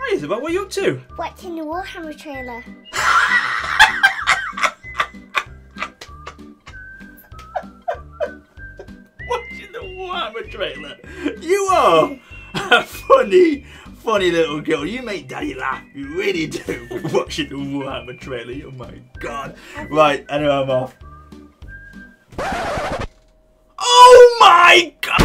Hi Isabelle, what are you up to? Watching the Warhammer trailer. Watching the Warhammer trailer? You are a funny little girl. You make Daddy laugh. You really do. Watching the Warhammer trailer. Oh my god. Right, anyway, I'm off. Oh my god!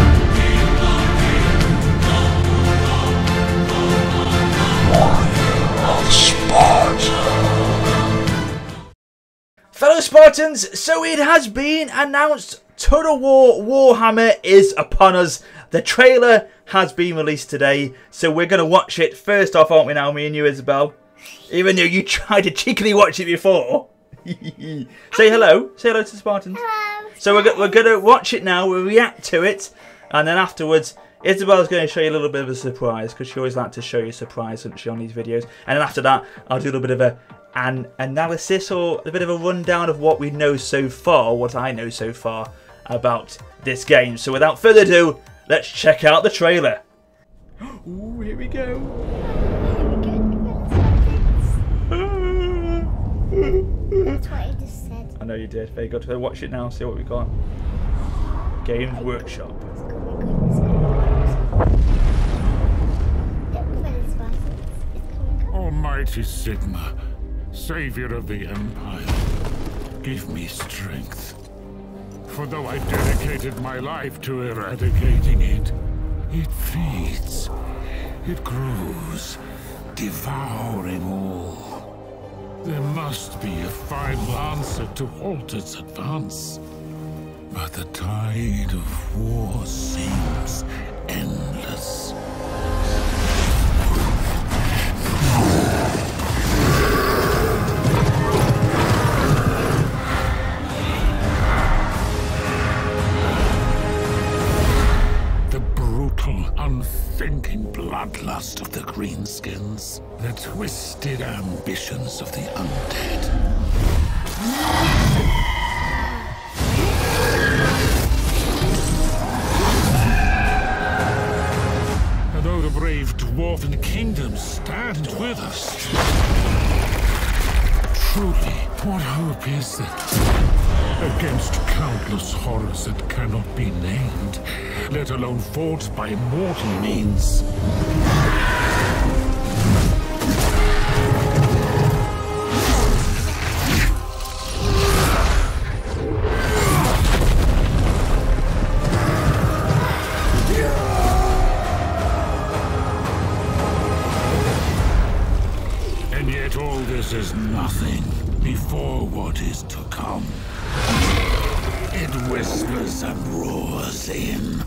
Fellow Spartans, so it has been announced, Total War Warhammer is upon us. The trailer has been released today, so we're going to watch it first off, aren't we now, me and you, Isabelle? Even though you tried to cheekily watch it before. Say hello. Say hello to the Spartans. Hello. So we're going to watch it now, we'll react to it, and then afterwards, Isabelle's going to show you a little bit of a surprise, because she always likes to show you a surprise, doesn't she, on these videos. And then after that, I'll do a little bit of an analysis or a bit of a rundown of what we know so far, what I know so far about this game. So without further ado, let's check out the trailer. Ooh, here we go. That's what I just said. I know you did. Very good. So watch it now, see what we got. Games Workshop. Almighty Sigma, Savior of the Empire, give me strength. For though I dedicated my life to eradicating it, it feeds, it grows, devouring all. There must be a final answer to halt its advance. But the tide of war seems endless. Unthinking bloodlust of the greenskins, the twisted ambitions of the undead. And though the brave dwarven kingdoms stand with us, truly, what hope is there? Against countless horrors that cannot be named, let alone fought by mortal means. And yet all this is nothing before what is to come. It whispers and roars in.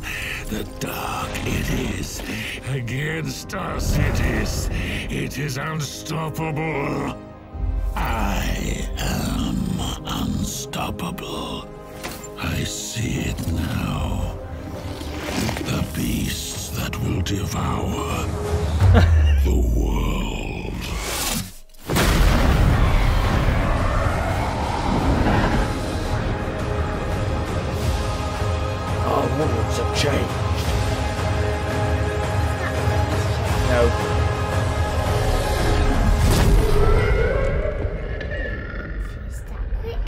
The dark it is. Against us it is unstoppable. I am unstoppable. I see it now. The beast that will devour the world. Worlds have changed. No. Is that quick?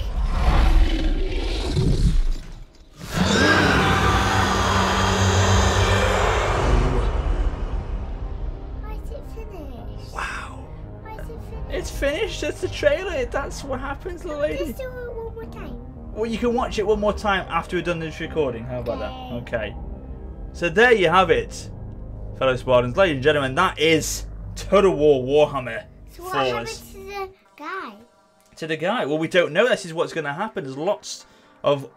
Why is it finished? Wow. Why is it finished? It's finished. That's the trailer. That's what happens, little lady. Let's do it one more time. Well, you can watch it one more time after we've done this recording. How about that? Okay. So there you have it, fellow Spartans. Ladies and gentlemen, that is Total War Warhammer. So what happened to the guy? To the guy? Well, we don't know. This is what's going to happen. There's lots of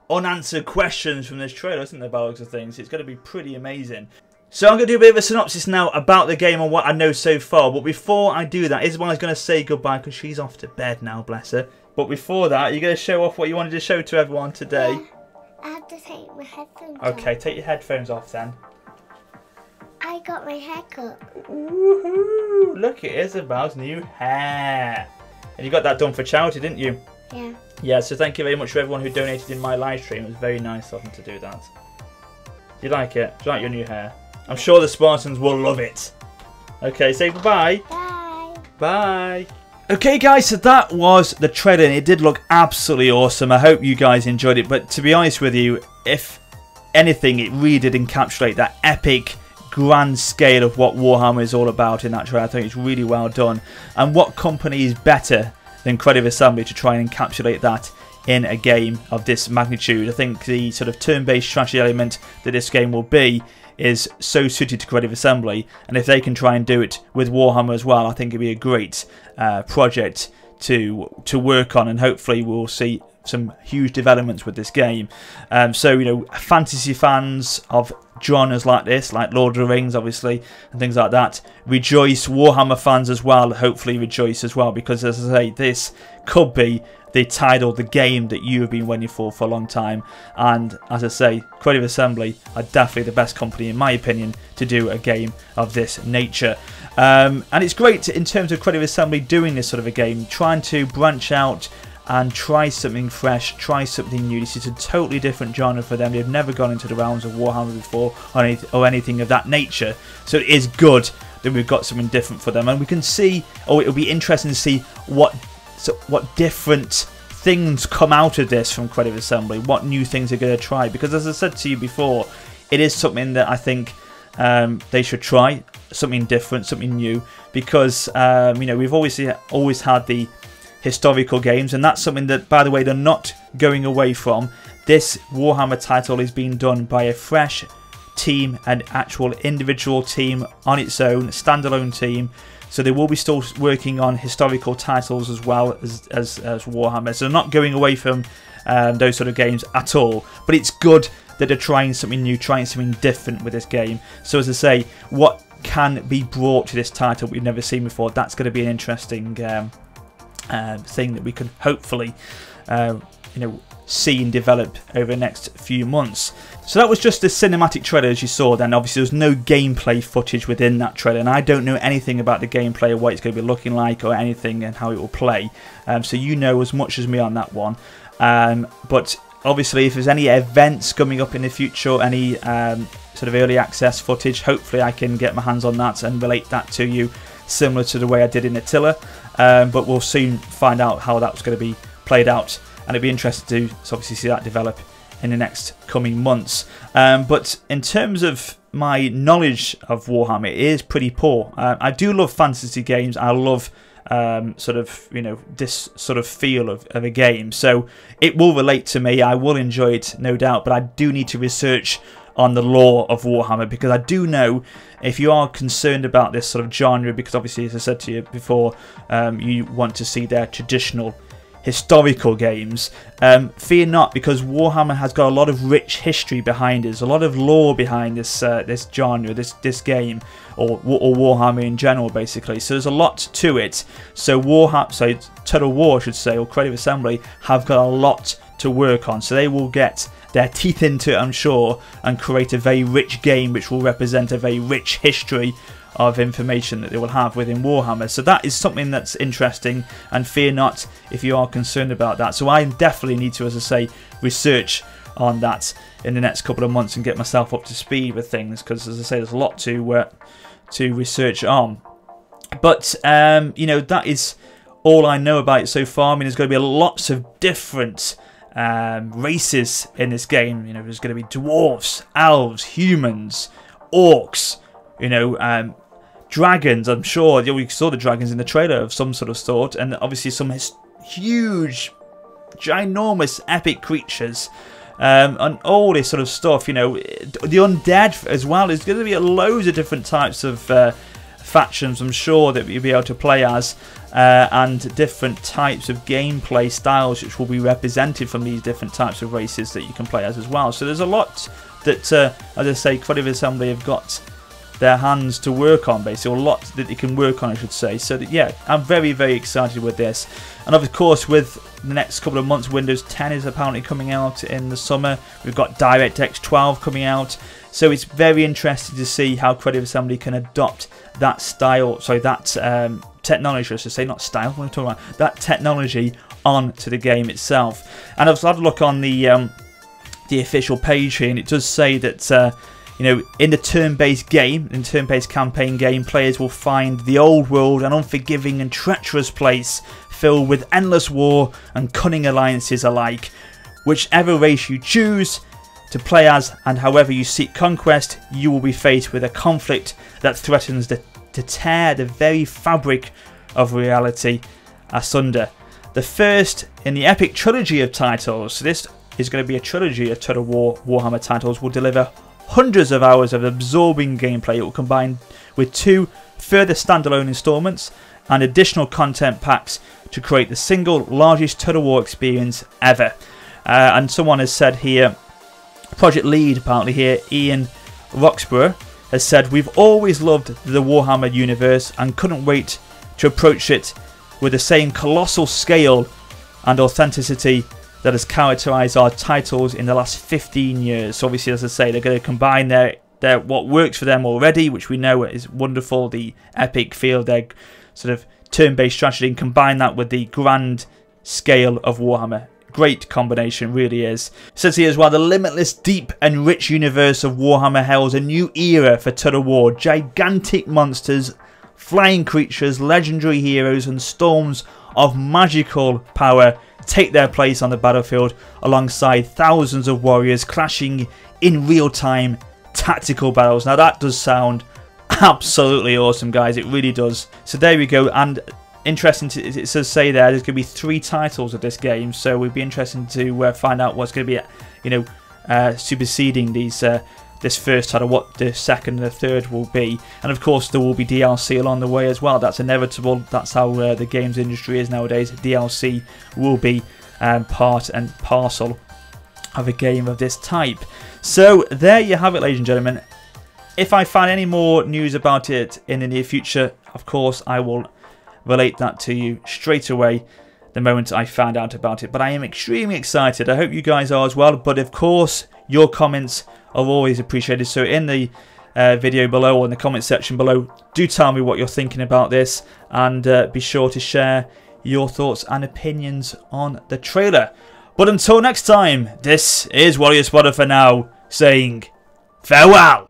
unanswered questions from this trailer, isn't there, by the looks of things? It's going to be pretty amazing. So I'm going to do a bit of a synopsis now about the game and what I know so far. But before I do that, Isabelle's going to say goodbye because she's off to bed now, bless her. But before that, you're going to show off what you wanted to show to everyone today. Yeah, I have to take my headphones off. Okay, take your headphones off then. I got my hair cut. Woohoo! Look at Isabelle's new hair. And you got that done for charity, didn't you? Yeah. Yeah, so thank you very much for everyone who donated in my live stream. It was very nice of them to do that. Do you like it? Do you like your new hair? I'm sure the Spartans will love it. Okay, say bye-bye. Bye. Bye. Okay guys, so that was the trailer and it did look absolutely awesome. I hope you guys enjoyed it, but to be honest with you, if anything, it really did encapsulate that epic grand scale of what Warhammer is all about in that trailer. I think it's really well done. And what company is better than Creative Assembly to try and encapsulate that in a game of this magnitude? I think the sort of turn-based strategy element that this game will be is so suited to Creative Assembly, and if they can try and do it with Warhammer as well, I think it'd be a great project to work on, and hopefully we'll see some huge developments with this game. So, you know, fantasy fans of genres like this, like Lord of the Rings obviously, and things like that, rejoice. Warhammer fans as well, hopefully rejoice as well, because as I say, this could be the title, the game that you have been waiting for a long time. And as I say, Creative Assembly are definitely the best company in my opinion to do a game of this nature. And it's great in terms of Creative Assembly doing this sort of a game, trying to branch out and try something fresh, try something new. This is a totally different genre for them. They've never gone into the realms of Warhammer before or anything of that nature. So it is good that we've got something different for them, and we can see, or it'll be interesting to see what different things come out of this from Creative Assembly, what new things they're going to try, because as I said to you before, it is something that I think they should try, something different, something new, because you know, we've always had the historical games, and that's something that, by the way, they're not going away from. This Warhammer title is being done by a fresh team, an actual individual team on its own, standalone team. So they will be still working on historical titles as well as Warhammer. So they're not going away from those sort of games at all. But it's good that they're trying something new, trying something different with this game. So as I say, what can be brought to this title we've never seen before? That's going to be an interesting thing that we can hopefully you know, see and develop over the next few months. So that was just the cinematic trailer, as you saw. Then obviously there's no gameplay footage within that trailer, and I don't know anything about the gameplay or what it's going to be looking like or anything and how it will play. So you know as much as me on that one. But obviously if there's any events coming up in the future, any sort of early access footage, hopefully I can get my hands on that and relate that to you, similar to the way I did in Attila. But we'll soon find out how that's going to be played out, and it'd be interesting to obviously see that develop in the next coming months. But in terms of my knowledge of Warhammer, it is pretty poor. I do love fantasy games. I love sort of, you know, this sort of feel of a game, so it will relate to me. I will enjoy it, no doubt, but I do need to research on the lore of Warhammer, because I do know if you are concerned about this sort of genre, because obviously, as I said to you before, you want to see their traditional historical games, fear not, because Warhammer has got a lot of rich history behind it. There's a lot of lore behind this this genre, this game, or Warhammer in general, basically. So there's a lot to it. So Total War, I should say, or Creative Assembly, have got a lot to work on. So they will get their teeth into it, I'm sure, and create a very rich game which will represent a very rich history of information that they will have within Warhammer. So that is something that's interesting, and fear not if you are concerned about that. So I definitely need to, as I say, research on that in the next couple of months and get myself up to speed with things, because as I say, there's a lot to research on. But you know, that is all I know about it so far. I mean, there's going to be lots of different races in this game. You know, there's going to be dwarves, elves, humans, orcs, you know, dragons. I'm sure we saw the dragons in the trailer of some sort of sort, and obviously some huge, ginormous, epic creatures, and all this sort of stuff. You know, the undead as well. There's going to be loads of different types of factions, I'm sure, that you'll be able to play as, and different types of gameplay styles which will be represented from these different types of races that you can play as well. So there's a lot that, as I say, Creative Assembly have got their hands to work on, basically, or a lot that they can work on, I should say. So that, yeah, I'm very, very excited with this. And of course, with the next couple of months, Windows 10 is apparently coming out in the summer. We've got DirectX 12 coming out. So it's very interesting to see how Creative Assembly can adopt that style, sorry, that technology, I should say, not style, what am I talking about? That technology onto the game itself. And I've had a look on the official page here, and it does say that You know, in the turn-based game, in turn-based campaign game, players will find the old world an unforgiving and treacherous place filled with endless war and cunning alliances alike. Whichever race you choose to play as and however you seek conquest, you will be faced with a conflict that threatens to tear the very fabric of reality asunder. The first in the epic trilogy of titles, so this is going to be a trilogy of Total War Warhammer titles, will deliver hundreds of hours of absorbing gameplay. It will combine with 2 further standalone installments and additional content packs to create the single largest Total War experience ever. And someone has said here, project lead apparently here, Ian Roxburgh, has said, "We've always loved the Warhammer universe and couldn't wait to approach it with the same colossal scale and authenticity that has characterised our titles in the last 15 years. So obviously, as I say, they're going to combine their what works for them already, which we know is wonderful, the epic feel, their sort of turn-based strategy, and combine that with the grand scale of Warhammer. Great combination, really is. It says here as well, the limitless, deep and rich universe of Warhammer heralds a new era for Total War. Gigantic monsters, flying creatures, legendary heroes and storms of magical power take their place on the battlefield alongside thousands of warriors clashing in real-time tactical battles. Now that does sound absolutely awesome, guys. It really does. So there we go. And interesting, it says say there's going to be 3 titles of this game, so we'd be interested to find out what's going to be, you know, superseding these this first title, what the second and the third will be. And of course there will be DLC along the way as well. That's inevitable. That's how the games industry is nowadays. DLC will be part and parcel of a game of this type. So there you have it, ladies and gentlemen. If I find any more news about it in the near future, of course I will relate that to you straight away the moment I found out about it. But I am extremely excited. I hope you guys are as well. But of course, your comments are always appreciated. So in the video below, or in the comment section below, do tell me what you're thinking about this, and be sure to share your thoughts and opinions on the trailer. But until next time, this is Warrior Spotter for now, saying farewell.